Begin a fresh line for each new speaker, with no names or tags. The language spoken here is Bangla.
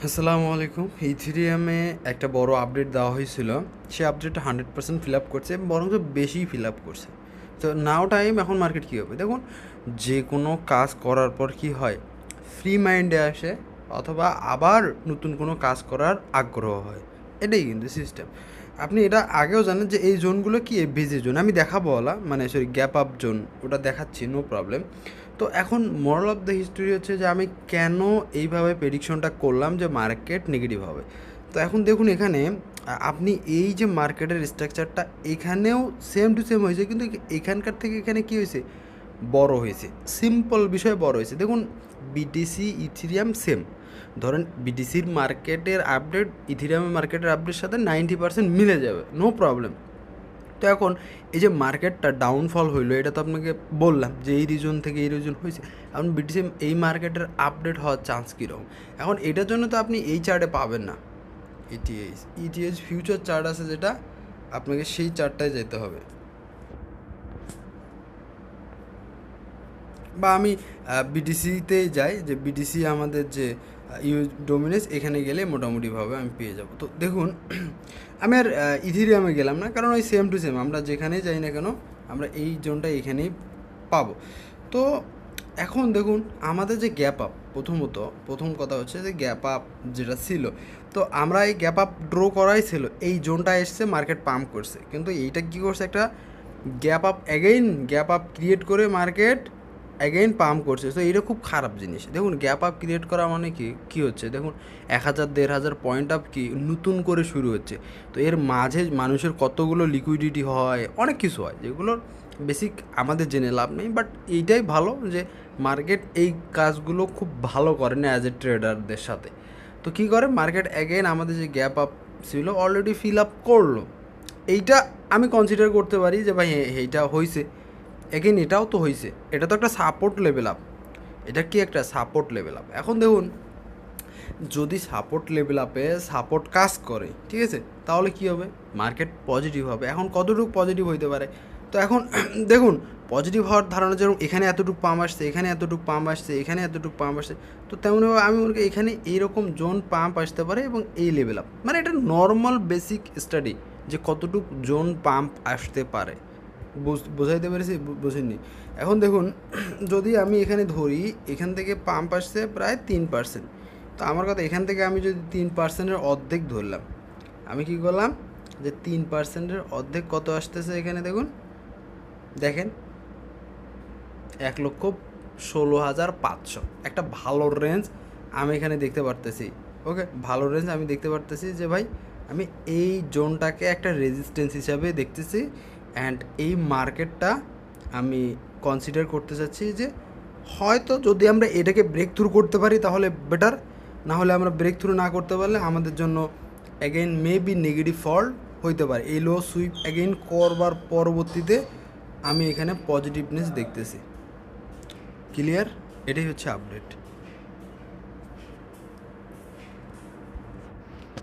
আসসালামু আলাইকুম। ইথেরিয়ামে একটা বড় আপডেট দেওয়া হয়েছিল। সে আপডেটটা 100% ফিল আপ করছে, বরঞ্চ বেশি ফিল আপ করছে। তো নাও টাইম এখন মার্কেট কী হবে দেখুন, যে কোনো কাজ করার পর কি হয়, ফ্রি মাইন্ডে আসে অথবা আবার নতুন কোনো কাজ করার আগ্রহ হয়। এটাই কিন্তু সিস্টেম। আপনি এটা আগেও জানেন যে এই জোনগুলো কি ভিজি জোন, আমি দেখাবো মানে সরি গ্যাপ আপ জোন, ওটা দেখাচ্ছি, নো প্রবলেম। তো এখন মোরাল অফ দ্য হিস্টোরি হচ্ছে যে আমি কেন এইভাবে প্রেডিকশনটা করলাম যে মার্কেট নেগেটিভ হবে। তো এখন দেখুন এখানে আপনি এই যে মার্কেটের স্ট্রাকচারটা এখানেও সেম টু সেম হয়েছে, কিন্তু এখানকার থেকে এখানে কী হয়েছে, বড় হয়েছে। সিম্পল বিষয় বড় হয়েছে। দেখুন বিটিসি ইথিরিয়াম সেম, ধরেন বিটিসির মার্কেটের আপডেট ইথিরিয়ামের মার্কেটের আপডেটের সাথে 90% মিলে যাবে, নো প্রবলেম। তো এখন এই যে মার্কেটটা ডাউনফল হইলো, এটা তো আপনাকে বললাম যে এই রিজন থেকে এই রিজন হয়েছে। এখন বিটিসি এই মার্কেটের আপডেট হওয়ার চান্স কীরকম, এখন এটার জন্য তো আপনি এই চার্টে পাবেন না। ইটিএইচ ফিউচার চার্ট আছে, যেটা আপনাকে সেই চার্টটায় যেতে হবে। বা আমি বিটিসিতেই যাই, যে বিটিসি আমাদের যে ইউ ডোমিনেন্স, এখানে গেলে মোটামুটিভাবে আমি পেয়ে যাব। তো দেখুন আমি আর ইথিরিয়ামে গেলাম না, কারণ ওই সেম টু সেম আমরা যেখানেই যাই না কেন আমরা এই জোনটা এখানেই পাবো। তো এখন দেখুন আমাদের যে গ্যাপ আপ, প্রথম কথা হচ্ছে যে গ্যাপ আপ যেটা ছিল, তো আমরা এই গ্যাপ আপ ড্র করাই ছিল, এই জোনটা এসছে, মার্কেট পাম্প করছে, কিন্তু এইটা কী করছে, একটা গ্যাপ আপ ক্রিয়েট করে মার্কেট অ্যাগেইন পাম্প করছে। তো এটা খুব খারাপ জিনিস। দেখুন গ্যাপ আপ ক্রিয়েট করা মানে কী হচ্ছে, দেখুন 1000 1500 পয়েন্ট আপ কি নতুন করে শুরু হচ্ছে। তো এর মাঝে মানুষের কতগুলো লিকুইডিটি হয়, অনেক কিছু হয় যেগুলোর বেসিক আমাদের জেনে লাভ নেই, বাট এইটাই ভালো যে মার্কেট এই কাজগুলো খুব ভালো করে না অ্যাজ এ ট্রেডারদের সাথে। তো কী করে, মার্কেট অ্যাগেইন আমাদের যে গ্যাপ আপ ছিল অলরেডি ফিল আপ করলো। এইটা আমি কনসিডার করতে পারি যে ভাই এইটা হয়েছে, এগেইন এটাও তো হয়েছে, এটা তো একটা সাপোর্ট লেভেল আপ, এটা কি একটা সাপোর্ট লেভেল আপ। এখন দেখুন যদি সাপোর্ট লেভেল আপে সাপোর্ট কাজ করে, ঠিক আছে, তাহলে কি হবে, মার্কেট পজিটিভ হবে। এখন কতটুকু পজিটিভ হইতে পারে, তো এখন দেখুন পজিটিভ হওয়ার ধারণা যেরকম এখানে এতটুকু পাম্প আসছে, এখানে এতটুকু পাম্প আসছে, এখানে এতটুকু পাম্প আসছে, তো তেমনভাবে আমি মনে করি এখানে এইরকম জোন পাম্প আসতে পারে এবং এই লেভেল আপ, মানে এটা নর্মাল বেসিক স্টাডি যে কতটুকু জোন পাম্প আসতে পারে। বোঝাইতে পেরেছি, বোঝেননি? এখন দেখুন যদি আমি এখানে ধরি, এখান থেকে পাম্প আসছে প্রায় 3%। তো আমার কথা, এখান থেকে আমি যদি 3%-এর অর্ধেক ধরলাম, আমি কি করলাম যে 3%-এর অর্ধেক কত আসতেছে এখানে, দেখেন 1,16,500, একটা ভালো রেঞ্জ আমি এখানে দেখতে পারতেছি। ওকে, ভালো রেঞ্জ আমি দেখতে পারতেছি যে ভাই আমি এই জোনটাকে একটা রেজিস্ট্যান্স হিসাবে দেখতেছি, অ্যান্ড এই মার্কেটটা আমি কনসিডার করতে চাচ্ছি যে হয়তো যদি আমরা এটাকে ব্রেক থ্রু করতে পারি তাহলে বেটার, না হলে আমরা ব্রেক থ্রু না করতে পারলে আমাদের জন্য অ্যাগেইন মেবি নেগেটিভ ফল হইতে পারে। এই লো সুইপ অ্যাগেইন করবার পরবর্তীতে আমি এখানে পজিটিভনেস দেখতেছি। ক্লিয়ার? এটাই হচ্ছে আপডেট।